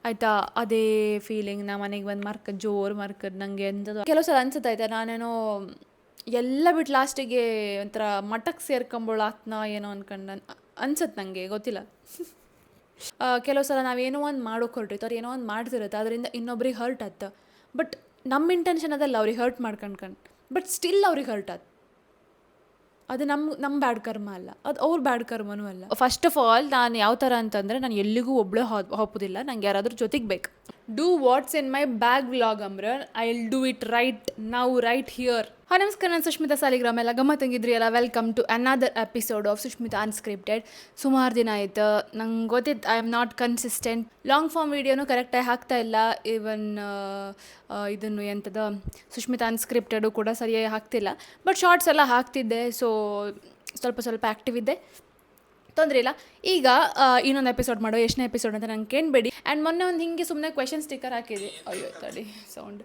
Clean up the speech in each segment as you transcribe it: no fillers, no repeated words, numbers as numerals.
ಆಯಿತಾ. ಅದೇ ಫೀಲಿಂಗ್, ನಾ ಮನೆಗೆ ಬಂದು ಜೋರು ಮರ್ಕದ್ ನನಗೆ ಎಂಥದ್ದು ಕೆಲವು ಸಲ ಅನ್ಸುತ್ತೆ ಆಯಿತಾ, ನಾನೇನೋ ಎಲ್ಲ ಬಿಟ್ಟು ಲಾಸ್ಟಿಗೆ ಒಂಥರ ಮಠಕ್ಕೆ ಸೇರ್ಕೊಂಬೋಳು ಆತ್ನ ಏನೋ ಅನ್ಕೊಂಡು ಅನ್ಸುತ್ತೆ ನನಗೆ, ಗೊತ್ತಿಲ್ಲ. ಕೆಲವು ಸಲ ನಾವೇನೋ ಒಂದು ಮಾಡೋಕೆ ಹೊರಟಿರ್ತಾರೆ, ಏನೋ ಒಂದು ಮಾಡ್ತಿರುತ್ತೆ, ಅದರಿಂದ ಇನ್ನೊಬ್ರಿಗೆ ಹರ್ಟ್ ಆಯ್ತು. ಬಟ್ ನಮ್ಮ ಇಂಟೆನ್ಷನ್ ಅದಲ್ಲ ಅವ್ರಿಗೆ ಹರ್ಟ್ ಮಾಡ್ಕೊಂಡು, ಬಟ್ ಸ್ಟಿಲ್ ಅವ್ರಿಗೆ ಹರ್ಟ್ ಆಯ್ತು. ಅದು ನಮ್ಮ ಬ್ಯಾಡ್ ಕರ್ಮ ಅಲ್ಲ, ಅದು ಅವ್ರ ಬ್ಯಾಡ್ ಕರ್ಮನೂ ಅಲ್ಲ. ಫಸ್ಟ್ ಆಫ್ ಆಲ್ ನಾನು ಯಾವ ಥರ ಅಂತಂದರೆ, ನಾನು ಎಲ್ಲಿಗೂ ಒಬ್ಬಳೇ ಹೋಗೋದಿಲ್ಲ, ನಂಗೆ ಯಾರಾದರೂ ಜೊತೆಗೆ ಬೇಕು. Do what's in my bag vlog ಅಮ್ರನ್, I will do it right now right here. ನಮಸ್ಕಾರ, ನಾನು ಸುಷ್ಮಿತಾ ಸಾಲಿಗ್ರಾಮ್. ಎಲ್ಲ ಗಮ್ಮತ್ತಂಗಿದ್ರಿ ಅಲ್ಲ. Welcome to another episode of Sushmita unscripted. ಸುಮಾರು ದಿನ ಆಯಿತು, ನಂಗೆ ಗೊತ್ತಿತ್ತು I am not consistent. Long form ವೀಡಿಯೋನು ಕರೆಕ್ಟಾಗಿ ಹಾಕ್ತಾ ಇಲ್ಲ. ಈವನ್ ಇದನ್ನು ಎಂಥದ್ದು ಸುಷ್ಮಿತಾ ಅನ್ಸ್ಕ್ರಿಪ್ಟೆಡು ಕೂಡ ಸರಿಯಾಗಿ ಹಾಕ್ತಿಲ್ಲ. ಬಟ್ ಶಾರ್ಟ್ಸ್ ಎಲ್ಲ ಹಾಕ್ತಿದ್ದೆ, ಸೊ ಸ್ವಲ್ಪ ಆ್ಯಕ್ಟಿವ್ ಇದ್ದೆ, ತೊಂದರೆ ಇಲ್ಲ. ಈಗ ಇನ್ನೊಂದು ಎಪಿಸೋಡ್ ಮಾಡೋ, ಎಷ್ಟನೇ ಎಪಿಸೋಡ್ ಅಂತ ನಂಗೆ ಕೇಳಬೇಡಿ. ಆ್ಯಂಡ್ ಮೊನ್ನೆ ಒಂದು ಹಿಂಗೆ ಸುಮ್ಮನೆ ಕ್ವೆಶನ್ ಸ್ಟಿಕ್ಕರ್ ಹಾಕಿದೆ. ಅಯ್ಯೋ ತಡಿ ಸೌಂಡ್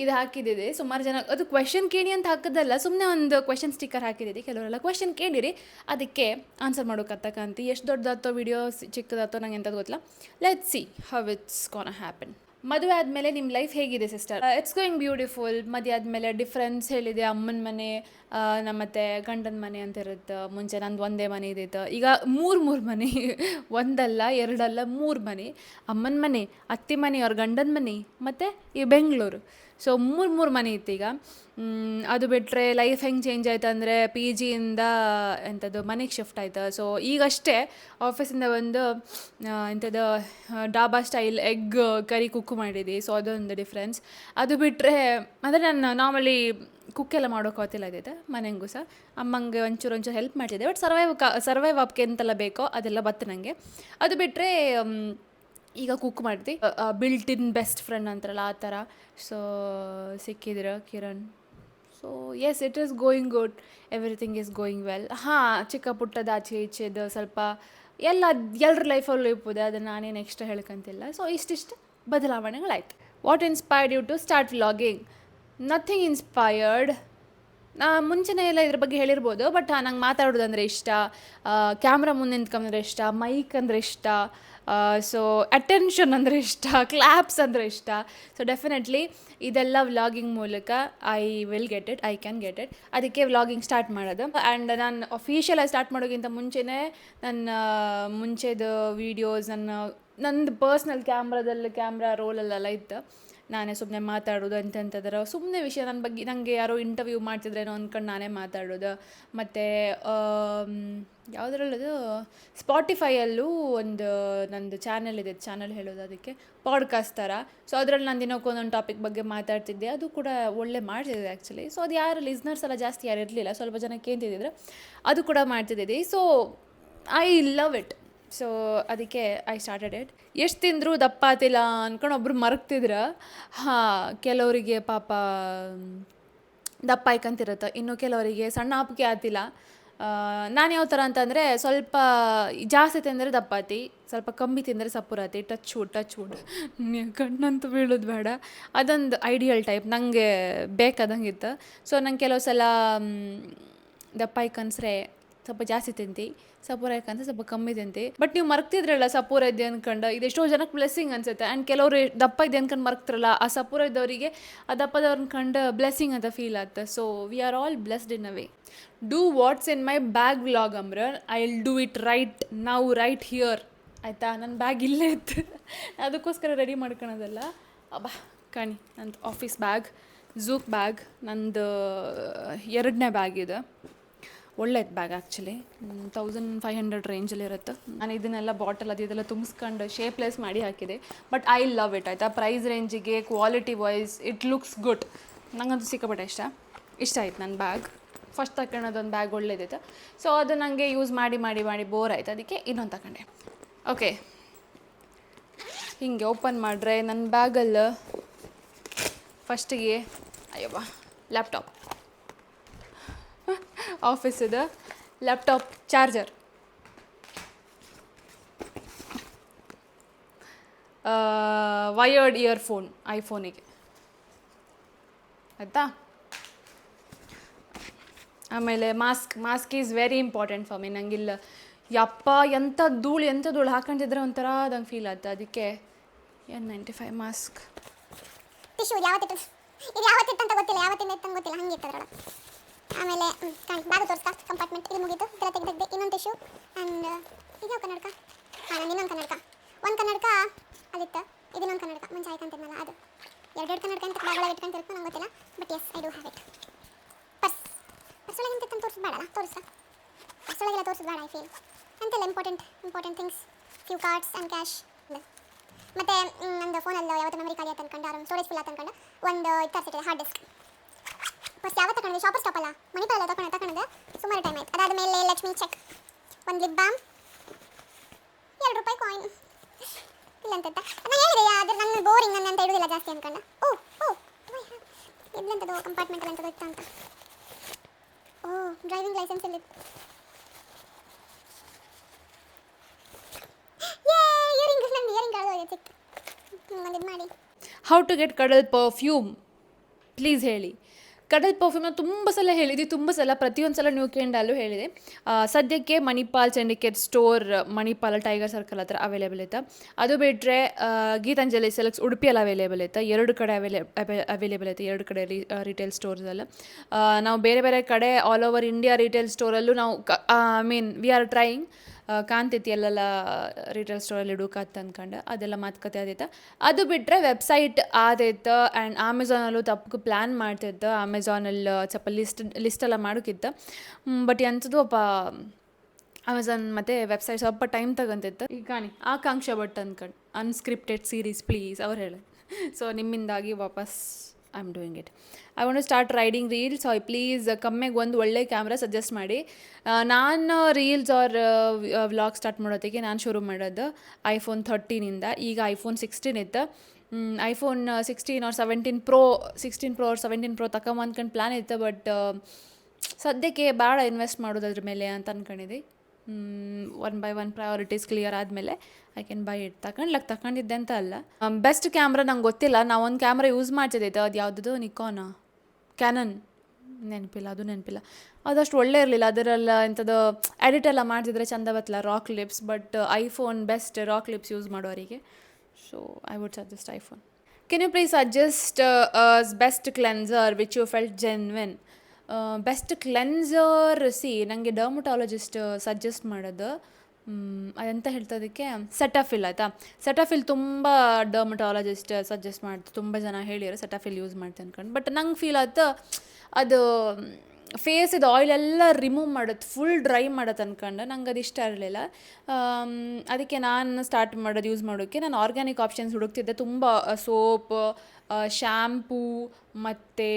ಇದು ಹಾಕಿದ್ದಿದೆ. ಸುಮಾರು ಜನ ಅದು ಕ್ವೆಶನ್ ಕೇಳಿ ಅಂತ ಹಾಕೋದಲ್ಲ, ಸುಮ್ಮನೆ ಒಂದು ಕ್ವೆಶನ್ ಸ್ಟಿಕ್ಕರ್ ಹಾಕಿದ್ದೀರಿ. ಕೆಲವರೆಲ್ಲ ಕ್ವೆಶನ್ ಕೇಳಿರಿ, ಅದಕ್ಕೆ ಆನ್ಸರ್ ಮಾಡೋಕತ್ತಕ್ಕಂತ. ಎಷ್ಟು ದೊಡ್ಡದಾತೋ ವಿಡಿಯೋ, ಚಿಕ್ಕದಾತೋ ನಂಗೆ ಎಂಥದ್ದು ಗೊತ್ತಿಲ್ಲ. Let's see how it's ಗೋನ happen. ಮದುವೆ ಆದಮೇಲೆ ನಿಮ್ಮ ಲೈಫ್ ಹೇಗಿದೆ ಸಿಸ್ಟರ್? It's going beautiful. ಮದುವೆ ಆದಮೇಲೆ ಡಿಫ್ರೆನ್ಸ್ ಹೇಳಿದೆ. ಅಮ್ಮನ ಮನೆ ಮತ್ತು ಗಂಡನ ಮನೆ ಅಂತ ಇರುತ್ತೆ. ಮುಂಚೆ ನಂದು ಒಂದೇ ಮನೆ ಇದ್ದಿತ್ತು, ಈಗ ಮೂರು ಮನೆ ಒಂದಲ್ಲ ಎರಡಲ್ಲ 3 ಮನೆ. ಅಮ್ಮನ ಮನೆ, ಅತ್ತೆ ಮನೆ, ಅವ್ರ ಗಂಡನ ಮನೆ, ಮತ್ತು ಈ ಬೆಂಗಳೂರು. ಸೊ ಮೂರು ಮನೆ ಇತ್ತು ಈಗ. ಅದು ಬಿಟ್ಟರೆ ಲೈಫ್ ಹೆಂಗೆ ಚೇಂಜ್ ಆಯ್ತು ಅಂದರೆ, ಪಿ ಜಿಯಿಂದ ಎಂಥದ್ದು ಮನೆಗೆ ಶಿಫ್ಟ್ ಆಯ್ತು. ಸೊ ಈಗಷ್ಟೇ ಆಫೀಸಿಂದ ಬಂದು ಎಂಥದ್ದು dhaba style egg curry cook ಮಾಡಿದ್ದೆ. ಸೊ ಅದೊಂದು ಡಿಫ್ರೆನ್ಸ್. ಅದು ಬಿಟ್ಟರೆ ಅಂದರೆ ನಾನು ನಾರ್ಮಲಿ ಕುಕ್ಕೆಲ್ಲ ಮಾಡೋಕ್ಕಾಗ್ತಿಲ್ಲ ಇದೈತೆ ಮನೆಗೂ ಸಹ. ಅಮ್ಮಂಗೆ ಒಂಚೂರು ಹೆಲ್ಪ್ ಮಾಡ್ತಿದ್ದೆ. ಬಟ್ ಸರ್ವೈವ್ ಅಪ್ಗೆ ಎಂತೆಲ್ಲ ಬೇಕೋ ಅದೆಲ್ಲ ಬತ್ತು ನನಗೆ. ಅದು ಬಿಟ್ಟರೆ ಈಗ ಕುಕ್ ಮಾಡ್ತಿ. ಬಿಲ್ಟ್ ಇನ್ ಬೆಸ್ಟ್ ಫ್ರೆಂಡ್ ಅಂತಾರಲ್ಲ ಆ ಥರ. ಸೊ ಸಿಕ್ಕಿದ್ರು Kiran. So yes, it is going good, everything is going well. ಚಿಕ್ಕ ಪುಟ್ಟದ ಆಚೆ ಈಚೆದು ಸ್ವಲ್ಪ ಎಲ್ಲರ ಲೈಫಲ್ಲೂ ಇಪ್ಪುದೆ, ಅದನ್ನು ನಾನೇ ನೆಕ್ಸ್ಟ್ ಹೇಳ್ಕೊಂತಿಲ್ಲ. ಸೊ ಇಷ್ಟಿಷ್ಟು ಬದಲಾವಣೆಗಳಾಯ್ತು. What inspired you to start vlogging? Nothing inspired. ನಾ ಮುಂಚೆನೇ ಎಲ್ಲ ಇದ್ರ ಬಗ್ಗೆ ಹೇಳಿರ್ಬೋದು, ಬಟ್ ನಂಗೆ ಮಾತಾಡೋದಂದರೆ ಇಷ್ಟ, ಕ್ಯಾಮ್ರಾ ಮುಂದೆ ನಿಂತ್ಕೊಂಡ್ರೆ ಇಷ್ಟ, ಮೈಕ್ ಅಂದರೆ ಇಷ್ಟ, ಸೊ ಅಟೆನ್ಷನ್ ಅಂದರೆ ಇಷ್ಟ, ಕ್ಲ್ಯಾಪ್ಸ್ ಅಂದರೆ ಇಷ್ಟ. ಸೊ ಡೆಫಿನೆಟ್ಲಿ ಇದೆಲ್ಲ ವ್ಲಾಗಿಂಗ್ ಮೂಲಕ I will get it, I can get it. ಅದಕ್ಕೆ ವ್ಲಾಗಿಂಗ್ ಸ್ಟಾರ್ಟ್ ಮಾಡೋದು. ಆ್ಯಂಡ್ ನಾನು ಅಫಿಷಿಯಲಾಗಿ ಸ್ಟಾರ್ಟ್ ಮಾಡೋಕ್ಕಿಂತ ಮುಂಚೆನೇ ನನ್ನ ಮುಂಚೆದು ವೀಡಿಯೋಸ್ ನಂದು ಪರ್ಸ್ನಲ್ ಕ್ಯಾಮ್ರಾ ರೋಲಲ್ಲೆಲ್ಲ ಇತ್ತು. ನಾನೇ ಸುಮ್ಮನೆ ಮಾತಾಡೋದು ಎಂತೆಂಥದ್ರ ಸುಮ್ಮನೆ ವಿಷಯ, ನನ್ನ ಬಗ್ಗೆ ನನಗೆ ಯಾರೋ ಇಂಟರ್ವ್ಯೂ ಮಾಡ್ತಿದ್ರೇನೋ ಅಂದ್ಕೊಂಡು ನಾನೇ ಮಾತಾಡೋದು. ಮತ್ತು ಯಾವುದ್ರಲ್ಲದು ಸ್ಪಾಟಿಫೈಯಲ್ಲೂ ಒಂದು ನಂದು ಚಾನಲ್ ಇದೆ, ಚಾನಲ್ ಹೇಳೋದು ಅದಕ್ಕೆ ಪಾಡ್ಕಾಸ್ಟ್ ಥರ. ಸೊ ಅದರಲ್ಲಿ ನಾನು ದಿನಕ್ಕೊಂದೊಂದು ಟಾಪಿಕ್ ಬಗ್ಗೆ ಮಾತಾಡ್ತಿದ್ದೆ. ಅದು ಕೂಡ ಒಳ್ಳೆ ಮಾಡ್ತಿದ್ದೆ ಆ್ಯಕ್ಚುಲಿ. ಸೊ ಅದು ಯಾರು ಲಿಸ್ನರ್ಸ್ ಎಲ್ಲ ಜಾಸ್ತಿ ಯಾರು ಇರಲಿಲ್ಲ, ಸ್ವಲ್ಪ ಜನ ಕೇಳ್ತಿದ್ದಿದ್ರು. ಅದು ಕೂಡ ಮಾಡ್ತಿದ್ದೆ. So I love it. So ಅದಕ್ಕೆ ಐ ಸ್ಟಾರ್ಟೆಡ್ ಇಟ್. ಎಷ್ಟು ತಿಂದರೂ ದಪ್ಪ ಆತಿಲ್ಲ ಅಂದ್ಕೊಂಡು ಒಬ್ರು ಮರಗ್ತಿದ್ರು. ಕೆಲವರಿಗೆ ಪಾಪ ದಪ್ಪ ಆಯ್ಕಂತಿರುತ್ತೆ, ಇನ್ನು ಕೆಲವರಿಗೆ ಸಣ್ಣ ಆಪಿಗೆ ಆತಿಲ್ಲ. ನಾನು ಯಾವ ಥರ ಅಂತಂದರೆ, ಸ್ವಲ್ಪ ಜಾಸ್ತಿ ತಿಂದರೆ ದಪ್ಪಾತಿ, ಸ್ವಲ್ಪ ಕಮ್ಮಿ ತಿಂದರೆ ಸಪುರಾತಿ. ಟಚ್ ವುಡ್ ಕಣ್ಣಂತೂ ಬೀಳೋದು ಬೇಡ. ಅದೊಂದು ಐಡಿಯಲ್ ಟೈಪ್ ನನಗೆ ಬೇಕಾದಂಗಿತ್ತು. ಸೊ ನಂಗೆ ಕೆಲವು ಸಲ ದಪ್ಪ ಆಯ್ಕನ್ಸ್ರೆ ಸ್ವಲ್ಪ ಜಾಸ್ತಿ ತಿಂತಿ, ಸಪೂರ ಯಾಕಂದ್ರೆ ಸ್ವಲ್ಪ ಕಮ್ಮಿ ತಿಂತಿ. ಬಟ್ ನೀವು ಮರ್ಕ್ತಿದ್ರಲ್ಲ ಸಪೂರ ಇದ್ದೆ ಅಂದ್ಕೊಂಡು, ಇದೆಷ್ಟೋ ಜನಕ್ಕೆ ಬ್ಲೆಸ್ಸಿಂಗ್ ಅನ್ಸುತ್ತೆ. ಆ್ಯಂಡ್ ಕೆಲವರು ದಪ್ಪ ಇದೆ ಅಂದ್ಕೊಂಡು ಮರ್ಕ್ತಿರಲ್ಲ, ಆ ಸಪೂರ ಇದ್ದವರಿಗೆ ಆ ದಪ್ಪದವ್ರನ್ನ ಕಂಡು ಬ್ಲೆಸ್ಸಿಂಗ್ ಅಂತ ಫೀಲ್ ಆಗುತ್ತೆ. So we are all blessed in a way. Do what's in my bag vlog ಅಮ್ರನ್, I will do it right now right here. ಆಯಿತಾ, ನನ್ನ ಬ್ಯಾಗ್ ಇಲ್ಲೇ ಇತ್ತು, ಅದಕ್ಕೋಸ್ಕರ ರೆಡಿ ಮಾಡ್ಕೊಳೋದಲ್ಲ. ಕಾಣಿ ನಂದು ಆಫೀಸ್ ಬ್ಯಾಗ್, ಝೂಕ್ ಬ್ಯಾಗ್, ನಂದು 2ನೇ ಬ್ಯಾಗ್ ಇದೆ. ಒಳ್ಳೇದು ಬ್ಯಾಗ್ ಆ್ಯಕ್ಚುಲಿ, 1500 ರೇಂಜಲ್ಲಿರುತ್ತೆ. ನಾನು ಇದನ್ನೆಲ್ಲ ಬಾಟಲ್ ಇದೆಲ್ಲ ತುಂಬಿಸ್ಕೊಂಡು ಶೇಪ್ಲೆಸ್ ಮಾಡಿ ಹಾಕಿದೆ. But I love it. ಆಯಿತಾ, ಪ್ರೈಸ್ ರೇಂಜಿಗೆ, quality wise it looks good. ನನಗಂತೂ ಸಿಕ್ಕಾಪಟ್ಟೆ ಇಷ್ಟ ಆಯ್ತು ನನ್ನ ಬ್ಯಾಗ್. ಫಸ್ಟ್ ತಗೊಂಡದೊಂದು ಬ್ಯಾಗ್ ಒಳ್ಳೇದಿತ್ತು. ಸೊ ಅದು ನನಗೆ ಯೂಸ್ ಮಾಡಿ ಬೋರ್ ಆಯಿತು, ಅದಕ್ಕೆ ಇನ್ನೊಂದು ತಗೊಂಡೆ. ಓಕೆ, ಹೀಗೆ ಓಪನ್ ಮಾಡಿದ್ರೆ ನನ್ನ ಬ್ಯಾಗಲ್ಲಿ ಫಸ್ಟಿಗೆ ಲ್ಯಾಪ್ಟಾಪ್, ಆಫೀಸದ ಲ್ಯಾಪ್ಟಾಪ್ ಚಾರ್ಜರ್, ವಯರ್ಡ್ ಇಯರ್ಫೋನ್ ಐಫೋನಿಗೆ, ಆಯಿತಾ. ಆಮೇಲೆ mask is very important for me. ನಂಗಿಲ್ಲ ಯಪ್ಪ ಎಂಥ ಧೂಳು ಹಾಕೊಂಡಿದ್ರೆ ಒಂಥರ ಅದಂಗೆ ಫೀಲ್ ಆಯ್ತು. ಅದಕ್ಕೆ N95 ಮಾಸ್ಕ್. ಟಿಶ್ಯೂ ಯಾವತ್ತಿತ್ತು ಅಂತ ಗೊತ್ತಿಲ್ಲ, ಯಾವತ್ತಿಂದ ಇತ್ತು ಅಂತ ಗೊತ್ತಿಲ್ಲ, ಹಂಗೆ ಇರ್ತದ್ರೊಳಗೆ. ಆಮೇಲೆ ಬ್ಯಾಗ್ ತೋರಿಸ್ತಾ ಕಂಪಾರ್ಟ್ಮೆಂಟ್ ಇದು ಮುಗೀತು, ಇದೆಲ್ಲ ತೆಗೆದಿದ್ದೆ. ಇನ್ನೊಂದು ಟಿಶ್ಯೂ ಆ್ಯಂಡ್ ಇದ್ಯಾವ ಕನ್ನಡಕ, ನಾನು ಇನ್ನೊಂದು ಕನ್ನಡಕ, ಒಂದು ಕನ್ನಡಕ ಅದಿತ್ತು, ಇದನ್ನೊಂದು ಕನ್ನಡಕ ಮುಂಚೆ ಆಯ್ಕಂತಿದ್ನಲ್ಲ ಅದು. ಎರಡೆರಡು ಕನ್ನಡಕ ಅಂತ ಬ್ಯಾಗ್ ಒಳಗೆ ಇಟ್ಕೊಂತಿರ್ತು, ನಂಗೆ ಗೊತ್ತಿಲ್ಲ, but yes I do have it. Purse ಒಳಗೆ ಎಂತ ತೋರಿಸೋದು ಬೇಡಲ್ಲ, ಪರ್ಸ್ ಒಳಗೆಲ್ಲ ತೋರಿಸೋದು ಬೇಡ. ಐ ಫೀಲ್ ಎಂತೆಲ್ಲ important things, few cards and cash. ಮತ್ತು ನಂದು ಫೋನಲ್ಲಿ ಯಾವತ್ತು ಮೆಮರಿ ಖಾಲಿ ಆಯ್ತು ಅನ್ಕೊಂಡು, ಆರಾಮ್ ಸ್ಟೋರೇಜ್ ಫುಲ್ ಆಯ್ತು ಅನ್ಕೊಂಡು ಒಂದು ಇದು ತರಿಸಿಟ್ಟಿದೆ, ಹಾರ್ಡ್ ಡಿಸ್ಕ್. ಫಸ್ಟ್ ಯಾವತ್ತು ತಗೊಂಡಿದ್ದೆ, ಶಾಪರ್ ಸ್ಟಾಪಲ್ಲ, ಮಣಿಪಾಲಲ್ಲ ತಗೊಂಡಿದ್ದೆ, ಸುಮಾರು ಟೈಮ್ ಆಯ್ತು. ಅದಾದ ಮೇಲೆ ಲಕ್ಷ್ಮಿ ಚೆಕ್, ಒಂದು ಲಿಪ್ ಬಾಮ್, ₹2 ಕಾಯಿನ್ ಇಲ್ಲ ಅಂತ ನಾನು ಹೇಳಿದೆ. ಅದ್ರ ನನ್ನ ಬೋರಿಂಗ್ ನನ್ನ ಅಂತ ಇಡೋದಿಲ್ಲ ಜಾಸ್ತಿ ಅನ್ಕೊಂಡು. ಇದ್ಲಂತದ್ದು ಕಂಪಾರ್ಟ್ಮೆಂಟಲ್ಲಿ ಅಂತದ್ದು ಇತ್ತು ಅಂತ. ಡ್ರೈವಿಂಗ್ ಲೈಸೆನ್ಸ್ ಇಲ್ಲಿ ಇಯರಿಂಗ್, ನಂದು ಇಯರಿಂಗ್ ಕಳೆದೋಗಿದೆ, ಸಿಕ್ತು. ಒಂದು ಇದು ಮಾಡಿ. ಹೌ ಟು ಗೆಟ್ ಕಡಲ್ ಪರ್ಫ್ಯೂಮ್, ಪ್ಲೀಸ್ ಹೇಳಿ. ಕಡಲ್ ಪರ್ಫ್ಯೂಮ್ನ ತುಂಬ ಸಲ ಹೇಳಿದ್ವಿ, ತುಂಬ ಸಲ, ಪ್ರತಿಯೊಂದು ಸಲ ನ್ಯೂ ಕೆಂಡಲ್ಲೂ ಹೇಳಿದೆ. ಸದ್ಯಕ್ಕೆ Manipal syndicate store, Manipal tiger circle ಹತ್ರ ಅವೈಲೇಬಲ್ ಇತ್ತು. ಅದು ಬಿಟ್ಟರೆ ಗೀತಾಂಜಲಿ ಸಿಲ್ಕ್ಸ್ ಉಡುಪಿಯಲ್ಲಿ ಅವೈಲೇಬಲ್ ಇತ್ತು. 2 ಕಡೆ ಅವೈಲೇಬಲ್ ಇತ್ತು, 2 ಕಡೆ ರಿಟೇಲ್ ಸ್ಟೋರ್ಸಲ್ಲ. ನಾವು ಬೇರೆ ಬೇರೆ ಕಡೆ ಆಲ್ ಓವರ್ ಇಂಡಿಯಾ ರಿಟೇಲ್ ಸ್ಟೋರಲ್ಲೂ ನಾವು ವಿ ಆರ್ ಟ್ರೈಯಿಂಗ್. ಕಾಣ್ತೈತಿ ಎಲ್ಲೆಲ್ಲ ರಿಟೇಲ್ ಸ್ಟೋರಲ್ಲಿ ಹುಡುಕತ್ತೆ ಅಂದ್ಕೊಂಡು, ಅದೆಲ್ಲ ಮಾತುಕತೆ ಆದೈತೆ. ಅದು ಬಿಟ್ಟರೆ ವೆಬ್ಸೈಟ್ ಆದೈತೆ ಆ್ಯಂಡ್ ಅಮೆಝಾನಲ್ಲೂ ತಪ್ಪು ಪ್ಲ್ಯಾನ್ ಮಾಡ್ತಿದ್ದೆ. ಅಮೆಝಾನಲ್ಲಿ ಸ್ವಲ್ಪ ಲಿಸ್ಟೆಲ್ಲ ಮಾಡೋಕ್ಕಿತ್ತು, ಬಟ್ ಎಂಥದ್ದು ಅಮೆಝಾನ್ ಮತ್ತು ವೆಬ್ಸೈಟ್ ಸ್ವಲ್ಪ ಟೈಮ್ ತಗೊಂತಿತ್ತು. ಈಗ ಕಾಣಿ ಆಕಾಂಕ್ಷ ಭಟ್ ಅಂದ್ಕೊಂಡು, ಅನ್ಸ್ಕ್ರಿಪ್ಟೆಡ್ ಸೀರೀಸ್ ಪ್ಲೀಸ್ ಅವ್ರು ಹೇಳಿ. ಸೊ ನಿಮ್ಮಿಂದಾಗಿ ವಾಪಸ್ I am doing it. I want to start riding reels. Please ಕಮ್ಮಿಗೆ ಒಂದು ಒಳ್ಳೆ ಕ್ಯಾಮ್ರಾ ಸಜೆಸ್ಟ್ ಮಾಡಿ. ನಾನು ರೀಲ್ಸ್ ಆರ್ ವ್ಲಾಗ್ ಸ್ಟಾರ್ಟ್ ಮಾಡೋದಕ್ಕೆ ನಾನು ಶುರು ಮಾಡೋದು iPhone 13ಇಂದ. ಈಗ iPhone 16 ಇತ್ತು. iPhone 16 or 17 Pro 17 Pro ತಗೊಂಬಂದ್ಕೊಂಡು plan ಇತ್ತು, ಬಟ್ ಸದ್ಯಕ್ಕೆ ಭಾಳ ಇನ್ವೆಸ್ಟ್ ಮಾಡೋದು ಅದ್ರ ಮೇಲೆ ಅಂತ ಅಂದ್ಕೊಂಡಿದ್ದೆ. 1 by 1 ಪ್ರಯಾರಿಟೀಸ್ ಕ್ಲಿಯರ್ ಆದಮೇಲೆ ಐ ಕ್ಯಾನ್ ಬೈ ಇಟ್. ತಗೊಂಡಿದ್ದೆ ಅಂತ ಅಲ್ಲ. ಬೆಸ್ಟ್ ಕ್ಯಾಮ್ರಾ ನಂಗೆ ಗೊತ್ತಿಲ್ಲ. ನಾವು ಒಂದು ಕ್ಯಾಮ್ರಾ ಯೂಸ್ ಮಾಡ್ತಿದ್ದೈತೆ, ಅದು ಯಾವುದದು ನಿಕೋನಾ ಕ್ಯಾನನ್ ನೆನಪಿಲ್ಲ, ಅದಷ್ಟು ಒಳ್ಳೆ ಇರಲಿಲ್ಲ. ಅದರೆಲ್ಲ ಎಂಥದ್ದು ಎಡಿಟ್ ಎಲ್ಲ ಮಾಡ್ತಿದ್ರೆ ಚಂದ ಬತ್ತಲ್ಲ, rock lips. But iPhone best rock lips use ಮಾಡೋರಿಗೆ. So I would suggest iPhone. Can you please suggest best cleanser which you felt genuine? Best cleanser ನನಗೆ ಡರ್ಮಟಾಲಜಿಸ್ಟ್ ಸಜೆಸ್ಟ್ ಮಾಡೋದು, ಅದೆಂತ ಹೇಳ್ತೋದಕ್ಕೆ, ಸೆಟಫಿಲ್ ಆಯಿತಾ. ಸೆಟಫಿಲ್ ತುಂಬ ಡರ್ಮಟಾಲಜಿಸ್ಟ್ ಸಜೆಸ್ಟ್ ಮಾಡ್ತು, ತುಂಬ ಜನ ಹೇಳಿದ್ರು ಸೆಟಫಿಲ್ ಯೂಸ್ ಮಾಡ್ತೆ ಅನ್ಕೊಂಡು. ಬಟ್ ನಂಗೆ ಫೀಲ್ ಆಯ್ತು ಅದು ಫೇಸಿದು ಆಯಿಲೆಲ್ಲ ರಿಮೂವ್ ಮಾಡುತ್ತೆ, ಫುಲ್ ಡ್ರೈ ಮಾಡುತ್ತೆ ಅನ್ಕೊಂಡು. ನಂಗೆ ಅದು ಇಷ್ಟ ಇರಲಿಲ್ಲ. ಅದಕ್ಕೆ ನಾನು ಸ್ಟಾರ್ಟ್ ಯೂಸ್ ಮಾಡೋಕ್ಕೆ ನಾನು ಆರ್ಗ್ಯಾನಿಕ್ ಆಪ್ಷನ್ಸ್ ಹುಡುಕ್ತಿದ್ದೆ. ತುಂಬ ಸೋಪ್, ಶ್ಯಾಂಪೂ ಮತ್ತು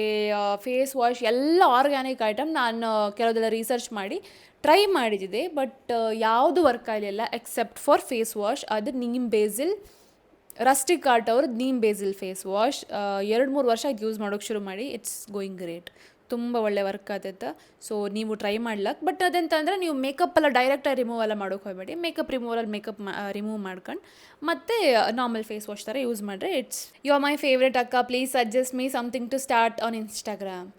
ಫೇಸ್ ವಾಶ್ ಎಲ್ಲ ಆರ್ಗ್ಯಾನಿಕ್ ಐಟಮ್ ನಾನು ಕೆಲವುದೆಲ್ಲ ರಿಸರ್ಚ್ ಮಾಡಿ ಟ್ರೈ ಮಾಡಿದ್ದೆ. ಬಟ್ ಯಾವುದು ವರ್ಕ್ ಆಗಲಿಲ್ಲ ಎಕ್ಸೆಪ್ಟ್ ಫಾರ್ ಫೇಸ್ ವಾಶ್. ಅದು ನೀಮ್ ಬೇಸಿಲ್, ರಸ್ಟಿಕ್ ಆರ್ಟ್ ಅವ್ರದ್ದು ನೀಮ್ ಬೇಸಿಲ್ ಫೇಸ್ ವಾಶ್. 2-3 ವರ್ಷ ಅದು ಯೂಸ್ ಮಾಡೋಕ್ಕೆ ಶುರು ಮಾಡಿ. ಇಟ್ಸ್ ಗೋಯಿಂಗ್ ಗ್ರೇಟ್, ತುಂಬ ಒಳ್ಳೆ ವರ್ಕ್ ಆತೈತೆ. ಸೊ ನೀವು ಟ್ರೈ ಮಾಡ್ಲಕ್ಕೆ. ಬಟ್ ಅದೆಂತಂದರೆ ನೀವು ಮೇಕಪ್ಪೆಲ್ಲ ಡೈರೆಕ್ಟಾಗಿ ರಿಮೂವ್ ಎಲ್ಲ ಮಾಡೋಕೆ ಹೋಗಬೇಡಿ. ಮೇಕಪ್ ರಿಮೂವರಲ್ಲಿ ರಿಮೂವ್ ಮಾಡ್ಕೊಂಡು ಮತ್ತೆ ನಾರ್ಮಲ್ ಫೇಸ್ ವಾಶ್ ಥರ ಯೂಸ್ ಮಾಡಿದ್ರೆ it's you are my favourite ಅಕ್ಕ. Please suggest me something to start on Instagram.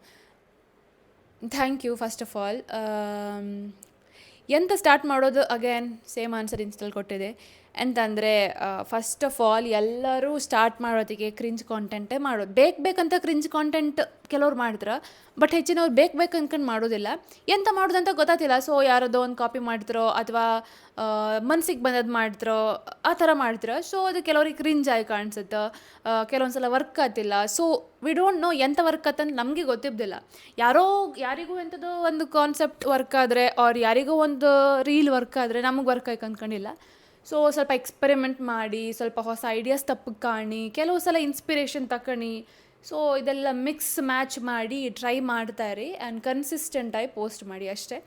Thank you first of all. ಎಂತ ಸ್ಟಾರ್ಟ್ ಮಾಡೋದು, ಅಗೇನ್ ಸೇಮ್ ಆನ್ಸರ್ ಇನ್ಸ್ಟಲ್ಲಿ ಕೊಟ್ಟಿದೆ. ಎಂತಂದರೆ ಫಸ್ಟ್ ಆಫ್ ಆಲ್ ಎಲ್ಲರೂ ಸ್ಟಾರ್ಟ್ ಮಾಡೋದಕ್ಕೆ ಕ್ರಿಂಜ್ ಕಾಂಟೆಂಟೇ ಮಾಡೋದು. ಬೇಕಂತ ಕ್ರಿಂಜ್ ಕಾಂಟೆಂಟ್ ಕೆಲವ್ರು ಮಾಡಿದ್ರೆ, ಬಟ್ ಹೆಚ್ಚಿನವ್ರು ಬೇಕು ಅನ್ಕೊಂಡು ಮಾಡೋದಿಲ್ಲ. ಎಂತ ಮಾಡೋದಂತ ಗೊತ್ತಾಗ್ತಿಲ್ಲ. ಸೊ ಯಾರದೋ ಒಂದು ಕಾಪಿ ಮಾಡ್ತಿರೋ ಅಥವಾ ಮನ್ಸಿಗೆ ಬಂದದ್ದು ಮಾಡ್ತಿರೋ ಆ ಥರ ಮಾಡ್ತಿರೋ. ಸೊ ಅದು ಕೆಲವ್ರಿಗೆ ಕ್ರಿಂಜ್ ಆಗಿ ಕಾಣಿಸುತ್ತೆ, ಕೆಲವೊಂದು ಸಲ ವರ್ಕ್ ಆಗ್ತಿಲ್ಲ. ಸೊ ವಿ ಡೋಂಟ್ ನೋ ಎಂಥ ವರ್ಕ್ ಆತಂತ ನಮಗೆ ಗೊತ್ತಿದ್ದಿಲ್ಲ. ಯಾರಿಗೂ ಎಂಥದ್ದು ಒಂದು ಕಾನ್ಸೆಪ್ಟ್ ವರ್ಕ್ ಆದರೆ ಅವ್ರು ಯಾರಿಗೂ ಒಂದು ರೀಲ್ ವರ್ಕ್ ಆದರೆ ನಮಗೆ ವರ್ಕ್ ಆಯ್ತು ಅಂದ್ಕೊಂಡಿಲ್ಲ. ಸೊ ಸ್ವಲ್ಪ ಎಕ್ಸ್ಪೆರಿಮೆಂಟ್ ಮಾಡಿ, ಸ್ವಲ್ಪ ಹೊಸ ಐಡಿಯಾಸ್ ತಪ್ಪಕ್ಕೆ ಕಾಣಿ, ಕೆಲವು ಸಲ ಇನ್ಸ್ಪಿರೇಷನ್ ತಗೊಳ್ಳಿ. ಸೊ ಇದೆಲ್ಲ ಮಿಕ್ಸ್ ಮ್ಯಾಚ್ ಮಾಡಿ ಟ್ರೈ ಮಾಡ್ತಾರೆ ಆ್ಯಂಡ್ ಕನ್ಸಿಸ್ಟೆಂಟಾಗಿ ಪೋಸ್ಟ್ ಮಾಡಿ ಅಷ್ಟೇ.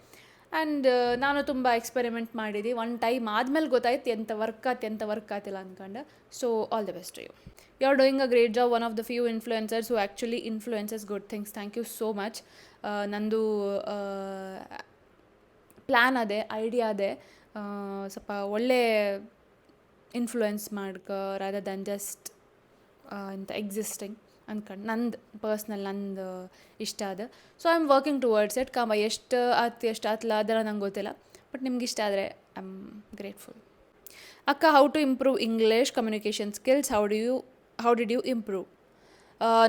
ಆ್ಯಂಡ್ ನಾನು ತುಂಬ ಎಕ್ಸ್ಪೆರಿಮೆಂಟ್ ಮಾಡಿದ್ದೆ. ಒನ್ ಟೈಮ್ ಆದಮೇಲೆ ಗೊತ್ತಾಯ್ತು ಎಂಥ ವರ್ಕ್ ಆಗ್ತಿಲ್ಲ ಅಂದ್ಕೊಂಡು. So all the best to you. You are doing a great job. One of the few influencers who actually influences good things. Thank you so much. ನಂದು plan ಅದೇ, idea ಅದೇ, ಸ್ವಲ್ಪ ಒಳ್ಳೆ ಇನ್ಫ್ಲುಯೆನ್ಸ್ ಮಾಡ್ಕೊ ರಾದರ್ ದ್ಯಾನ್ ಜಸ್ಟ್ ಇಂಥ existing ಅಂದ್ಕೊಂಡು ನಂದು ಇಷ್ಟ ಅದು. So I am working towards it. ಎಷ್ಟು ಆತ್ಲ ಅದೆಲ್ಲ ನಂಗೆ ಗೊತ್ತಿಲ್ಲ, ಬಟ್ ನಿಮ್ಗೆ ಇಷ್ಟ ಆದರೆ ಐ ಆಮ್ ಗ್ರೇಟ್ಫುಲ್. ಅಕ್ಕ, how to improve English communication skills, how did you improve?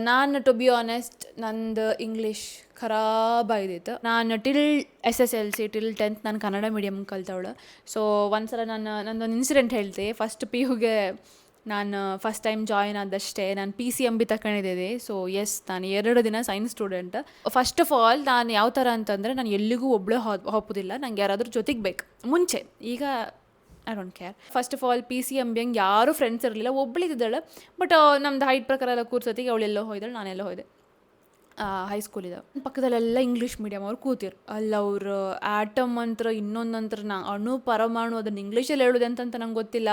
ನಾನು ಟು ಬಿ ಆನೆಸ್ಟ್ ನಂದು ಇಂಗ್ಲೀಷ್ ಖರಾಬ್ ಆಗಿತ್ತು. ನಾನು ಟಿಲ್ SSLC ಟಿಲ್ 10th ನಾನು ಕನ್ನಡ ಮೀಡಿಯಮ್ ಕಲ್ತವಳು. ಸೊ ಒಂದ್ಸಲ ನಂದೊಂದು ಇನ್ಸಿಡೆಂಟ್ ಹೇಳ್ತೆ. ಫಸ್ಟ್ PUಗೆ ನಾನು ಫಸ್ಟ್ ಟೈಮ್ ಜಾಯಿನ್ ಆದಷ್ಟೇ ನಾನು PCMB ತಗೊಂಡಿದ್ದೆ. ಸೊ ಎಸ್, ನಾನು 2 ದಿನ science student. First of all ನಾನು ಯಾವ ಥರ ಅಂತಂದರೆ, ನಾನು ಎಲ್ಲಿಗೂ ಒಬ್ಬಳೇ ಹೋಗೋದಿಲ್ಲ, ನಂಗೆ ಯಾರಾದರೂ ಜೊತೆಗೆ ಬೇಕು. ಮುಂಚೆ, ಈಗ I don't care. First of all PCMB ಹಂಗೆ ಯಾರೂ ಫ್ರೆಂಡ್ಸ್ ಇರಲಿಲ್ಲ, ಒಬ್ಬಳಿದ್ದಾಳೆ. ಬಟ್ ನಮ್ದು ಹೈಟ್ ಪ್ರಕಾರ ಎಲ್ಲ ಕೂರ್ಸೋತಿಗೆ ಅವಳೆಲ್ಲೋ ಹೋಯ್ದಾಳೆ, ನಾನೆಲ್ಲೋ ಹೋದೆ. ಹೈಸ್ಕೂಲಿದ ಪಕ್ಕದಲ್ಲೆಲ್ಲ ಇಂಗ್ಲೀಷ್ ಮೀಡಿಯಮ್ ಅವ್ರು ಕೂತಿರು. ಅಲ್ಲಿ ಅವರು ಆಟಮ್ ಅಂತರ ಇನ್ನೊಂದಂತರ ಅಣು ಪರಮಾಣು ಅದನ್ನು ಇಂಗ್ಲೀಷಲ್ಲಿ ಹೇಳೋದು ಅಂತಂತ ನಂಗೆ ಗೊತ್ತಿಲ್ಲ.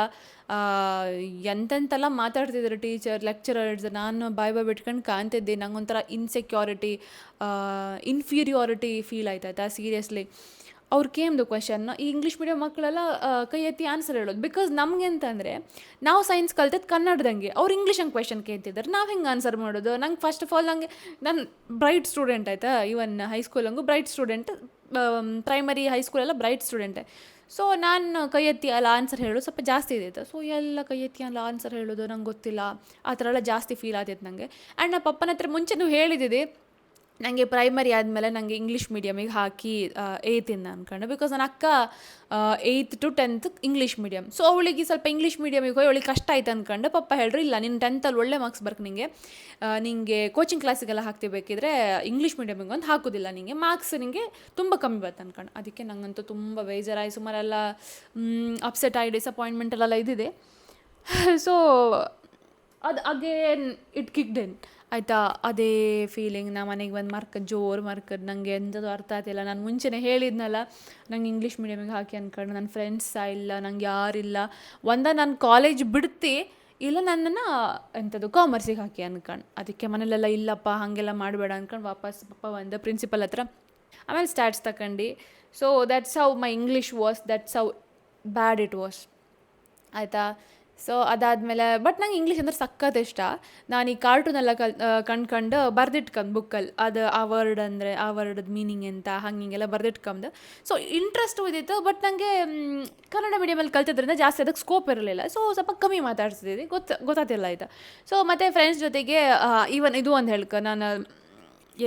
ಎಂತೆಂತೆಲ್ಲ ಮಾತಾಡ್ತಿದ್ರು ಟೀಚರ್, ಲೆಕ್ಚರರ್ಸ್. ನಾನು ಬಾಯ್ ಬಿಟ್ಕೊಂಡು ಕಾಣ್ತಿದ್ದೆ. ನಂಗೊಂಥರ ಇನ್ಸೆಕ್ಯೂರಿಟಿ, ಇನ್ಫೀರಿಯಾರಿಟಿ ಫೀಲ್ ಆಯ್ತಾಯ್ತಾ ಸೀರಿಯಸ್ಲಿ. ಅವ್ರು ಕೇಮ್ದು ಕ್ವೆಶನ್, ಈ ಇಂಗ್ಲೀಷ್ ಮೀಡಿಯಮ್ ಮಕ್ಕಳೆಲ್ಲ ಕೈ ಎತ್ತಿ ಆನ್ಸರ್ ಹೇಳೋದು. ಬಿಕಾಸ್ ನಮಗೆ ಅಂತಂದರೆ ನಾವು ಸೈನ್ಸ್ ಕಲ್ತದ್ದು ಕನ್ನಡದಂಗೆ, ಅವ್ರು ಇಂಗ್ಲೀಷ್ ಹಂಗೆ ಕ್ವೆಶನ್ ಕೇಳ್ತಿದ್ದಾರೆ, ನಾವು ಹೆಂಗೆ ಆನ್ಸರ್ ಮಾಡೋದು? ನಂಗೆ ಫಸ್ಟ್ ಆಫ್ ಆಲ್ ನಾನು ಬ್ರೈಟ್ ಸ್ಟೂಡೆಂಟ್ ಆಯಿತಾ, ಈವನ್ ಹೈಸ್ಕೂಲಂಗೂ ಬ್ರೈಟ್ ಸ್ಟೂಡೆಂಟ್, ಪ್ರೈಮರಿ ಹೈಸ್ಕೂಲೆಲ್ಲ ಬ್ರೈಟ್ ಸ್ಟೂಡೆಂಟೇ. ಸೊ ನಾನು ಕೈ ಎತ್ತಿ ಅಲ್ಲಿ ಆನ್ಸರ್ ಹೇಳೋದು ಸ್ವಲ್ಪ ಜಾಸ್ತಿ ಇದ್ದೈತೆ. ಸೊ ಎಲ್ಲ ಕೈ ಎತ್ತಿ ಅಲ್ಲಿ ಆನ್ಸರ್ ಹೇಳೋದು ನಂಗೆ ಗೊತ್ತಿಲ್ಲ, ಆ ಥರ ಎಲ್ಲ ಜಾಸ್ತಿ ಫೀಲ್ ಆಗ್ತೈತೆ ನನಗೆ. ಆ್ಯಂಡ್ ನಮ್ಮ ಪಪ್ಪನ ಹತ್ರ ಮುಂಚೆನೂ ಹೇಳಿದ್ದೆ, ನನಗೆ ಪ್ರೈಮರಿ ಆದಮೇಲೆ ನನಗೆ ಇಂಗ್ಲೀಷ್ ಮೀಡಿಯಮಿಗೆ ಹಾಕಿ 8th ಅಂದ್ಕೊಂಡು. ಬಿಕಾಸ್ ನನ್ನ ಅಕ್ಕ 8th to 10th English medium. So ಅವಳಿಗೆ ಸ್ವಲ್ಪ ಇಂಗ್ಲೀಷ್ ಮೀಡಿಯಮಿಗೆ ಹೋಗಿ ಅವಳಿಗೆ ಕಷ್ಟ ಆಯ್ತು ಅಂದ್ಕೊಂಡು ಪಪ್ಪ ಹೇಳ್ರು, ಇಲ್ಲ ನಿನ್ನ 10th ಒಳ್ಳೆ ಮಾರ್ಕ್ಸ್ ಬರ್ಕ, ನಿಂಗೆ ಕೋಚಿಂಗ್ ಕ್ಲಾಸಿಗೆಲ್ಲ ಹಾಕ್ತಿಬೇಕಿದ್ರೆ ಇಂಗ್ಲೀಷ್ ಮೀಡಿಯಮಿಗೆ ಒಂದು ಹಾಕೋದಿಲ್ಲ, ನಿಂಗೆ ಮಾರ್ಕ್ಸ್ ನಿಂಗೆ ತುಂಬ ಕಮ್ಮಿ ಬರ್ತದೆ ಅಂದ್ಕೊಂಡು. ಅದಕ್ಕೆ ನಂಗಂತೂ ತುಂಬ ಬೇಜಾರಾಗಿ ಸುಮಾರೆಲ್ಲ ಅಪ್ಸೆಟ್ ಆಗಿ ಡಿಸಪಾಯಿಂಟ್ಮೆಂಟಲ್ಲೆಲ್ಲ ಇದ್ದಿದೆ. ಸೊ ಅದು ಅಗೇನ್ ಇಟ್ ಕಿಕ್ಡ್ ಇನ್ ಆಯಿತಾ. ಅದೇ ಫೀಲಿಂಗ್, ನಾ ಮನೆಗೆ ಬಂದು ಜೋರು ಮರ್ಕದ್, ನನಗೆ ಎಂಥದ್ದು ಅರ್ಥ ಆಗ್ತಿಲ್ಲ. ನಾನು ಮುಂಚೆನೇ ಹೇಳಿದ್ನಲ್ಲ, ನಂಗೆ ಇಂಗ್ಲೀಷ್ ಮೀಡಿಯಮಿಗೆ ಹಾಕಿ ಅಂದ್ಕೊಂಡು. ನನ್ನ ಫ್ರೆಂಡ್ಸ್ ಇಲ್ಲ, ನಂಗೆ ಯಾರಿಲ್ಲ. ನಾನು ಕಾಲೇಜ್ ಬಿಡ್ತಿ, ಇಲ್ಲ ನನ್ನನ್ನು ಎಂಥದ್ದು ಕಾಮರ್ಸಿಗೆ ಹಾಕಿ ಅಂದ್ಕೊಂಡು. ಅದಕ್ಕೆ ಮನೇಲೆಲ್ಲ ಇಲ್ಲಪ್ಪ ಹಾಗೆಲ್ಲ ಮಾಡಬೇಡ ಅಂದ್ಕೊಂಡು ವಾಪಸ್ ಪಪ್ಪ ಬಂದ ಪ್ರಿನ್ಸಿಪಲ್ ಹತ್ರ. ಆಮೇಲೆ ಸ್ಟ್ಯಾಟ್ಸ್ ತಗೊಂಡು. So that's how my English was, that's how bad it was ಆಯಿತಾ. ಸೊ ಅದಾದಮೇಲೆ ಬಟ್ ನಂಗೆ ಇಂಗ್ಲೀಷ್ ಅಂದ್ರೆ ಸಖತ್ ಇಷ್ಟ. ನಾನು ಈ ಕಾರ್ಟೂನೆಲ್ಲ ಕಂಡ್ಕೊಂಡು ಬರ್ದಿಟ್ಕೊಂಡು ಬುಕ್ಕಲ್ಲಿ, ಅದು ಆ ವರ್ಡ್ ಅಂದರೆ ಆ ವರ್ಡದ ಮೀನಿಂಗ್ ಎಂತ ಹಿಂಗೆಲ್ಲ ಬರ್ದಿಟ್ಕೊಂಡು. ಸೊ ಇಂಟ್ರೆಸ್ಟು ಇದ್ದಿತ್ತು. ಬಟ್ ನನಗೆ ಕನ್ನಡ ಮೀಡಿಯಮಲ್ಲಿ ಕಲ್ತಿದ್ರಿಂದ ಜಾಸ್ತಿ ಅದಕ್ಕೆ ಸ್ಕೋಪ್ ಇರಲಿಲ್ಲ. ಸೊ ಸ್ವಲ್ಪ ಕಮ್ಮಿ ಮಾತಾಡ್ತಿದ್ದೆ, ಗೊತ್ತಾಗ್ತಿಲ್ಲ ಆಯಿತಾ. ಸೊ ಮತ್ತು ಫ್ರೆಂಡ್ಸ್ ಜೊತೆಗೆ ಈವನ್ ಇದು ಒಂದು ಹೇಳ್ಕ, ನಾನು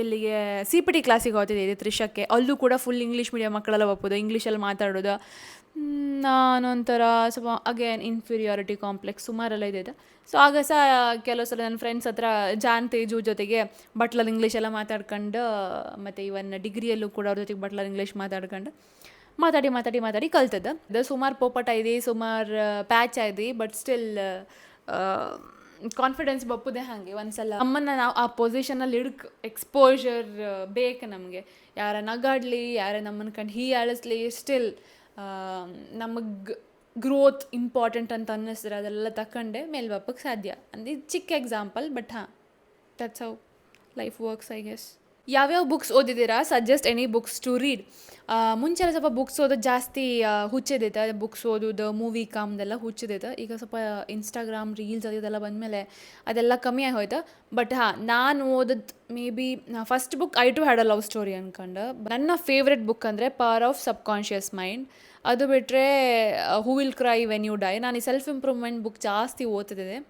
ಎಲ್ಲಿಗೆ CPT ಕ್ಲಾಸಿಗೆ ಹೋಗ್ತಿದ್ದೆ ತ್ರಿಷಕ್ಕೆ. ಅಲ್ಲೂ ಕೂಡ ಫುಲ್ ಇಂಗ್ಲೀಷ್ ಮೀಡಿಯಮ್ ಮಕ್ಕಳೆಲ್ಲ ಒಪ್ಪೋದು, ಇಂಗ್ಲೀಷಲ್ಲಿ ಮಾತಾಡೋದು. ನಾನೊಂಥರ ಸ್ವಲ್ಪ ಅಗೇನ್ ಇನ್ಫೀರಿಯಾರಿಟಿ ಕಾಂಪ್ಲೆಕ್ಸ್ ಸುಮಾರೆಲ್ಲ ಇದೆ. ಸೊ ಆಗ ಸಹ ಕೆಲವು ಸಲ ನನ್ನ ಫ್ರೆಂಡ್ಸ್ ಹತ್ರ ತೇಜು ಜೊತೆಗೆ ಬಟ್ಲರ್ ಇಂಗ್ಲೀಷೆಲ್ಲ ಮಾತಾಡ್ಕೊಂಡು, ಮತ್ತು ಇವನ್ ಡಿಗ್ರಿಯಲ್ಲೂ ಕೂಡ ಅವ್ರ ಜೊತೆಗೆ ಬಟ್ಲರ್ ಇಂಗ್ಲೀಷ್ ಮಾತಾಡಿ ಕಲ್ತದ್ದು. ಅದು ಸುಮಾರು ಪೋಪಟ ಇದೆ, ಸುಮಾರು ಪ್ಯಾಚ್ ಆಯ್ದು. ಬಟ್ ಸ್ಟಿಲ್ ಕಾನ್ಫಿಡೆನ್ಸ್ ಬಪ್ಪುದೇ ಹಾಗೆ. ಒಂದ್ಸಲ ನಮ್ಮನ್ನು ನಾವು ಆ ಪೊಸಿಷನಲ್ಲಿ ಎಕ್ಸ್ಪೋಜರ್ ಬೇಕು ನಮಗೆ. ಯಾರ ನಗಾಡಲಿ, ಯಾರ ನಮ್ಮನ್ನು ಕಂಡು ಹೀಯಾಳಿಸ್ಲಿ, ಸ್ಟಿಲ್ ನಮಗೆ ಗ್ರೋತ್ ಇಂಪಾರ್ಟೆಂಟ್ ಅಂತ ಅನ್ನಿಸಿದ್ರೆ ಅದೆಲ್ಲ ತಗೊಂಡೆ ಮೇಲೆ ಬಪ್ಪಕ್ಕೆ ಸಾಧ್ಯ. ಅಂದರೆ ಚಿಕ್ಕ example, but that's how life works I guess. ಯಾವ್ಯಾವ ಬುಕ್ಸ್ ಓದಿದ್ದೀರಾ? Suggest any books to read. ಮುಂಚೆಲ್ಲ ಸ್ವಲ್ಪ ಬುಕ್ಸ್ ಓದೋದು ಜಾಸ್ತಿ ಹುಚ್ಚಿದೈತೆ, ಬುಕ್ಸ್ ಓದೋದು, ಮೂವಿ ಕಾಮ್ದೆಲ್ಲ ಹುಚ್ಚಿದೈತೆ. ಈಗ ಸ್ವಲ್ಪ ಇನ್ಸ್ಟಾಗ್ರಾಮ್ ರೀಲ್ಸ್ ಅದೆಲ್ಲ ಬಂದಮೇಲೆ ಅದೆಲ್ಲ ಕಮ್ಮಿ ಆಗಿ ಹೋಯ್ತು. ಬಟ್ ನಾನು ಓದೋದು maybe first book I too had a love story ಅಂದ್ಕೊಂಡು. ನನ್ನ ಫೇವ್ರೆಟ್ ಬುಕ್ ಅಂದರೆ ಪವರ್ ಆಫ್ ಸಬ್ಕಾನ್ಷಿಯಸ್ ಮೈಂಡ್. ಅದು ಬಿಟ್ಟರೆ who will cry when you die. ನಾನು ಈ ಸೆಲ್ಫ್ ಇಂಪ್ರೂವ್ಮೆಂಟ್ ಬುಕ್ ಜಾಸ್ತಿ ಓದ್ತಿದ್ದೆ.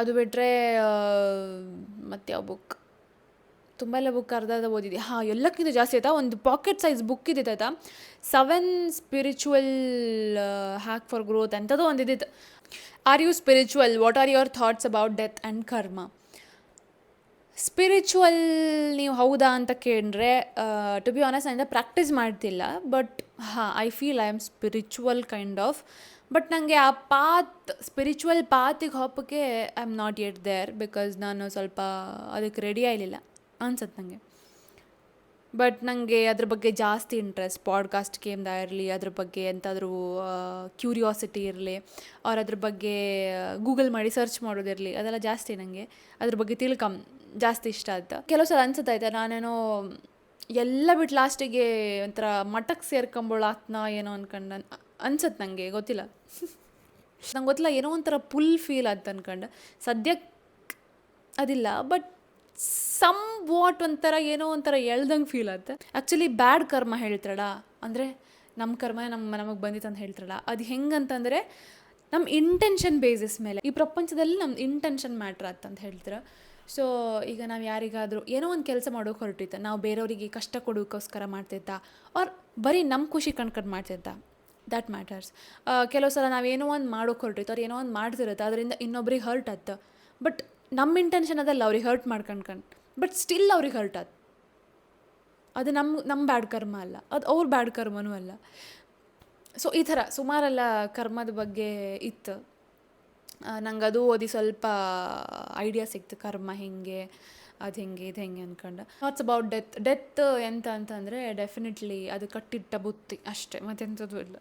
ಅದು ಬಿಟ್ಟರೆ ಮತ್ತು ಯಾವ ಬುಕ್, ತುಂಬ ಎಲ್ಲ ಬುಕ್ ಅರ್ಧ ಓದಿದೆ. ಎಲ್ಲಕ್ಕಿಂತ ಜಾಸ್ತಿ ಆಯ್ತಾ, ಒಂದು ಪಾಕೆಟ್ ಸೈಜ್ ಬುಕ್ ಇದ್ದಿತ್ತು ಆಯ್ತಾ, 7 ಸ್ಪಿರಿಚುವಲ್ ಹ್ಯಾಕ್ ಫಾರ್ ಗ್ರೋತ್ ಅಂತದ್ದು ಒಂದಿದ್ದಿತ್ತು. Are you spiritual? What are your thoughts about death and karma? Spiritual ನೀವು ಹೌದಾ ಅಂತ ಕೇಳಿದ್ರೆ, ಟು ಬಿ ಆನೆಸ್ಟ್ ನಾನು ಪ್ರಾಕ್ಟೀಸ್ ಮಾಡ್ತಿಲ್ಲ. But I feel I am spiritual kind of. But ನನಗೆ ಆ ಸ್ಪಿರಿಚುವಲ್ ಪಾತಿಗೆ ಹೋಗೋಕ್ಕೆ I am not yet there. Because ನಾನು ಸ್ವಲ್ಪ ಅದಕ್ಕೆ ರೆಡಿ ಆಗಲಿಲ್ಲ ಅನ್ಸುತ್ತೆ ನನಗೆ. ಬಟ್ ನನಗೆ ಅದ್ರ ಬಗ್ಗೆ ಜಾಸ್ತಿ ಇಂಟ್ರೆಸ್ಟ್. ಪಾಡ್ಕಾಸ್ಟ್ ಕೇಮ್ದ ಇರಲಿ, ಅದ್ರ ಬಗ್ಗೆ ಎಂತಾದರೂ ಕ್ಯೂರಿಯಾಸಿಟಿ ಇರಲಿ, ಅವ್ರ ಅದ್ರ ಬಗ್ಗೆ ಗೂಗಲ್ ಮಾಡಿ ಸರ್ಚ್ ಮಾಡೋದಿರಲಿ, ಅದೆಲ್ಲ ಜಾಸ್ತಿ ನನಗೆ ಅದ್ರ ಬಗ್ಗೆ ಜಾಸ್ತಿ ಇಷ್ಟ ಆಯ್ತು. ಕೆಲವು ಸಲ ಅನ್ಸುತ್ತಾಯ್ತಾ, ನಾನೇನೋ ಎಲ್ಲ ಬಿಟ್ಟು ಲಾಸ್ಟಿಗೆ ಒಂಥರ ಮಠಕ್ಕೆ ಸೇರ್ಕೊಂಬೋಳಾತ್ನ ಏನೋ ಅನ್ಕೊಂಡು ಅನ್ಸುತ್ತೆ ನನಗೆ. ಗೊತ್ತಿಲ್ಲ, ನಂಗೆ ಗೊತ್ತಿಲ್ಲ, ಏನೋ ಒಂಥರ ಫುಲ್ ಫೀಲ್ ಆಯ್ತು ಅನ್ಕೊಂಡು. ಸದ್ಯಕ್ಕೆ ಅದಿಲ್ಲ, ಬಟ್ ಸಮ್ ವಾಟ್ ಒಂಥರ ಏನೋ ಒಂಥರ ಎಳ್ದಂಗೆ ಫೀಲ್ ಆಗುತ್ತೆ. ಆ್ಯಕ್ಚುಲಿ ಬ್ಯಾಡ್ ಕರ್ಮ ಹೇಳ್ತಾರಲ್ಲ, ಅಂದರೆ ನಮ್ಮ ಕರ್ಮ ನಮಗೆ ಬಂದಿತ್ತು ಅಂತ ಹೇಳ್ತಾರಲ್ಲ, ಅದು ಹೆಂಗಂತಂದರೆ ನಮ್ಮ ಇಂಟೆನ್ಷನ್ ಬೇಸಿಸ್ ಮೇಲೆ. ಈ ಪ್ರಪಂಚದಲ್ಲಿ ನಮ್ಮ ಇಂಟೆನ್ಷನ್ ಮ್ಯಾಟ್ರ್ ಅಂತ ಹೇಳ್ತಾರೆ. ಸೊ ಈಗ ನಾವು ಯಾರಿಗಾದರೂ ಏನೋ ಒಂದು ಕೆಲಸ ಮಾಡೋಕೆ ಹೊರಟಿತ್ತ, ನಾವು ಬೇರೆಯವರಿಗೆ ಕಷ್ಟ ಕೊಡೋಕ್ಕೋಸ್ಕರ ಮಾಡ್ತಿದ್ದ, ಆರ್ ಬರೀ ನಮ್ಮ ಖುಷಿ ಕಣ್ಕಂಡು ಮಾಡ್ತಿದ್ದ, ದ್ಯಾಟ್ ಮ್ಯಾಟರ್ಸ್. ಕೆಲವು ಸಲ ನಾವೇನೋ ಒಂದು ಮಾಡೋಕೆ ಹೊರಟಿತ್ತು, ಅವ್ರು ಏನೋ ಒಂದು ಮಾಡ್ತಿರುತ್ತೆ, ಅದರಿಂದ ಇನ್ನೊಬ್ರಿಗೆ ಹರ್ಟ್ ಆಯ್ತು. ಬಟ್ ನಮ್ಮ ಇಂಟೆನ್ಷನ್ ಅದಲ್ಲ ಅವ್ರಿಗೆ ಹರ್ಟ್ ಮಾಡ್ಕೊಂಡು, ಬಟ್ ಸ್ಟಿಲ್ ಅವ್ರಿಗೆ ಹರ್ಟ್ ಆಯ್ತು. ಅದು ನಮ್ಮ ಬ್ಯಾಡ್ ಕರ್ಮ ಅಲ್ಲ, ಅದು ಅವ್ರ ಬ್ಯಾಡ್ ಕರ್ಮನೂ ಅಲ್ಲ. ಸೊ ಈ ಥರ ಸುಮಾರೆಲ್ಲ ಕರ್ಮದ ಬಗ್ಗೆ ಇತ್ತು. ನಂಗೆ ಅದು ಓದಿ ಸ್ವಲ್ಪ ಐಡಿಯಾ ಸಿಕ್ತು, ಕರ್ಮ ಹೆಂಗೆ, ಅದು ಹೆಂಗೆ ಇದು ಹೆಂಗೆ ಅಂದ್ಕೊಂಡು. ಥಾಟ್ಸ್ ಅಬೌಟ್ ಡೆತ್ ಎಂತ ಅಂತಂದರೆ ಡೆಫಿನೆಟ್ಲಿ ಅದು ಕಟ್ಟಿಟ್ಟ ಬುತ್ತಿ ಅಷ್ಟೇ, ಮತ್ತೆಂಥದ್ದು ಇಲ್ಲ.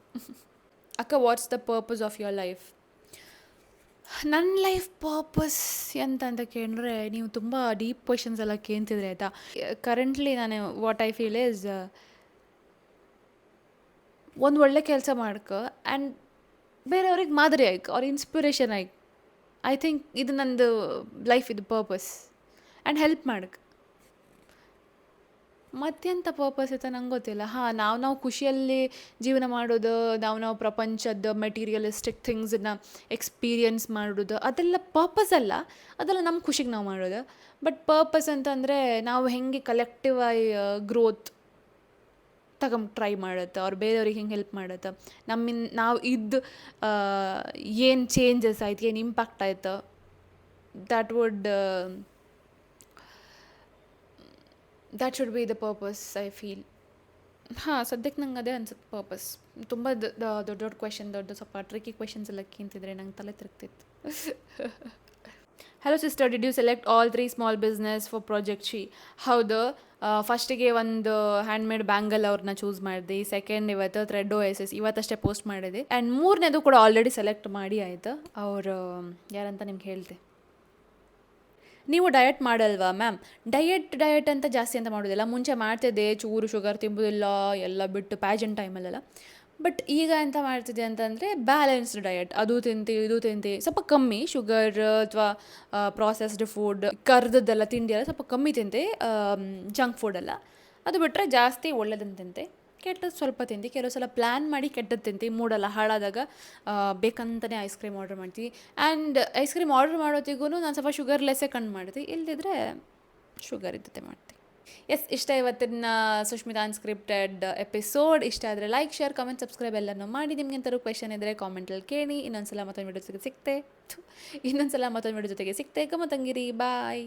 ಅಕ್ಕ, what's the purpose of your life? ನನ್ನ ಲೈಫ್ ಪರ್ಪಸ್ ಎಂತ ಅಂತ ಕೇಳಿದ್ರೆ ನೀವು ತುಂಬ ಡೀಪ್ ಕ್ವೆಶನ್ಸ್ ಎಲ್ಲ ಕೇಳ್ತಿದ್ರೆ ಆಯಿತಾ. ಕರೆಂಟ್ಲಿ ನಾನು ವಾಟ್ ಐ ಫೀಲ್ ಈಸ್ ಒಂದು ಒಳ್ಳೆ ಕೆಲಸ ಮಾಡ್ಕೊ ಆ್ಯಂಡ್ ಬೇರೆಯವ್ರಿಗೆ ಮಾದರಿ ಆಯ್ಕೆ, ಅವ್ರ ಇನ್ಸ್ಪಿರೇಷನ್ ಆಯ್ಕೆ. ಐ ಥಿಂಕ್ ಇದು ನಂದು ಲೈಫ್, ಇದು ಪರ್ಪಸ್. ಆ್ಯಂಡ್ ಹೆಲ್ಪ್ ಮಾಡಕ್ಕೆ ಮತ್ತೆಂಥ ಪರ್ಪಸ್ ಇತ್ತು ನಂಗೆ ಗೊತ್ತಿಲ್ಲ. ನಾವು ಖುಷಿಯಲ್ಲಿ ಜೀವನ ಮಾಡೋದು, ನಾವು ಪ್ರಪಂಚದ ಮೆಟೀರಿಯಲಿಸ್ಟಿಕ್ ಥಿಂಗ್ಸನ್ನ ಎಕ್ಸ್ಪೀರಿಯನ್ಸ್ ಮಾಡೋದು, ಅದೆಲ್ಲ ಪರ್ಪಸ್ ಅಲ್ಲ, ಅದೆಲ್ಲ ನಮ್ಮ ಖುಷಿಗೆ ನಾವು ಮಾಡೋದು. ಬಟ್ ಪರ್ಪಸ್ ಅಂತಂದರೆ ನಾವು ಹೆಂಗೆ ಕಲೆಕ್ಟಿವ್ ಆಗಿ ಗ್ರೋತ್ ಟ್ರೈ ಮಾಡುತ್ತೆ, ಅವ್ರು ಬೇರೆಯವ್ರಿಗೆ ಹೆಂಗೆ ಹೆಲ್ಪ್ ಮಾಡುತ್ತೆ, ನಾವು ಏನು ಚೇಂಜಸ್ ಆಯ್ತು, ಏನು ಇಂಪ್ಯಾಕ್ಟ್ ಆಯ್ತು, that should be the purpose I feel. ಸದ್ಯಕ್ಕೆ ನಂಗೆ ಅದೇ ಅನ್ಸುತ್ತೆ ಪರ್ಪಸ್. ತುಂಬ ದೊಡ್ಡ ಕ್ವೆಶನ್, ಸ್ವಲ್ಪ ಟ್ರಿಕಿ ಕ್ವೆಶನ್ಸ್ ಎಲ್ಲ ಕೇಳ್ತಿದ್ರೆ ನಂಗೆ ತಲೆ ತಿರುಗ್ತಿತ್ತು. Hello sister, did you select all 3 small business for project she? ಹೌದು. ಫಸ್ಟಿಗೆ ಒಂದು ಹ್ಯಾಂಡ್ಮೇಡ್ ಬ್ಯಾಂಗಲ್ ಅವ್ರನ್ನ ಚೂಸ್ ಮಾಡಿದೆ. ಸೆಕೆಂಡ್ ಇವತ್ತು ಥ್ರೆಡ್ OSS ಇವತ್ತಷ್ಟೇ ಪೋಸ್ಟ್ ಮಾಡಿದೆ. ಆ್ಯಂಡ್ ಮೂರನೇದು ಕೂಡ ಆಲ್ರೆಡಿ ಸೆಲೆಕ್ಟ್ ಮಾಡಿ ಆಯಿತು. ಅವರು ಯಾರಂತ ನಿಮ್ಗೆ ಹೇಳ್ತೆ. ನೀವು ಡಯಟ್ ಮಾಡಲ್ವಾ ಮ್ಯಾಮ್? ಡಯಟ್ ಅಂತ ಜಾಸ್ತಿ ಅಂತ ಮಾಡೋದಿಲ್ಲ. ಮುಂಚೆ ಮಾಡ್ತಿದ್ದೆ, ಚೂರು ಶುಗರ್ ತಿಂಬೋದಿಲ್ಲ, ಎಲ್ಲ ಬಿಟ್ಟು ಪ್ಯಾಜೆಂಟ್ ಟೈಮಲ್ಲೆಲ್ಲ. ಬಟ್ ಈಗ ಎಂತ ಮಾಡ್ತಿದ್ದೆ ಅಂತಂದರೆ ಬ್ಯಾಲೆನ್ಸ್ಡ್ ಡಯಟ್, ಅದು ತಿಂತಿ ಇದು ತಿಂತಿ, ಸ್ವಲ್ಪ ಕಮ್ಮಿ ಶುಗರ್ ಅಥವಾ ಪ್ರಾಸೆಸ್ಡ್ ಫುಡ್, ಕರ್ದದ್ದೆಲ್ಲ ತಿಂಡಿ ಎಲ್ಲ ಸ್ವಲ್ಪ ಕಮ್ಮಿ ತಿಂತೆ, ಜಂಕ್ ಫುಡೆಲ್ಲ. ಅದು ಬಿಟ್ಟರೆ ಜಾಸ್ತಿ ಒಳ್ಳೆದನ್ನು ತಿಂತೆ, ಕೆಟ್ಟದ್ದು ಸ್ವಲ್ಪ ತಿಂತಿ. ಕೆಲವು ಸಲ ಪ್ಲ್ಯಾನ್ ಮಾಡಿ ಕೆಟ್ಟದ್ದು ತಿಂತಿ, ಮೂಡೆಲ್ಲ ಹಾಳಾದಾಗ ಬೇಕಂತಲೇ ಐಸ್ ಕ್ರೀಮ್ ಆರ್ಡ್ರ್ ಮಾಡ್ತೀವಿ. ಆ್ಯಂಡ್ ಐಸ್ ಕ್ರೀಮ್ ಆರ್ಡ್ರ್ ಮಾಡೋತ್ತಿಗೂ ನಾನು ಸ್ವಲ್ಪ ಶುಗರ್ಲೆಸ್ಸೇ ಕಂಡು ಮಾಡ್ತೀವಿ, ಇಲ್ಲದಿದ್ದರೆ ಶುಗರ್ ಇದ್ದತೆ ಮಾಡ್ತೀವಿ. ಇಷ್ಟ ಇವತ್ತಿನ ಸುಷ್ಮಿತಾ ಅನ್ಸ್ಕ್ರಿಪ್ಟೆಡ್ ಎಪಿಸೋಡ್. ಇಷ್ಟ ಆದರೆ ಲೈಕ್, ಶೇರ್, ಕಮೆಂಟ್, ಸಬ್ಸ್ಕ್ರೈಬ್ ಎಲ್ಲನೂ ಮಾಡಿ. ನಿಮ್ಗೆ ಎಂಥರೂ ಕ್ವೆಶನ್ ಇದ್ದರೆ ಕಾಮೆಂಟಲ್ಲಿ ಕೇಳಿ. ಇನ್ನೊಂದ್ಸಲ ಮತ್ತೊಂದು ವಿಡಿಯೋ ಜೊತೆಗೆ ಸಿಗ್ತೆ. ಗಮತ್ತಂಗಿರಿ. ಬಾಯ್.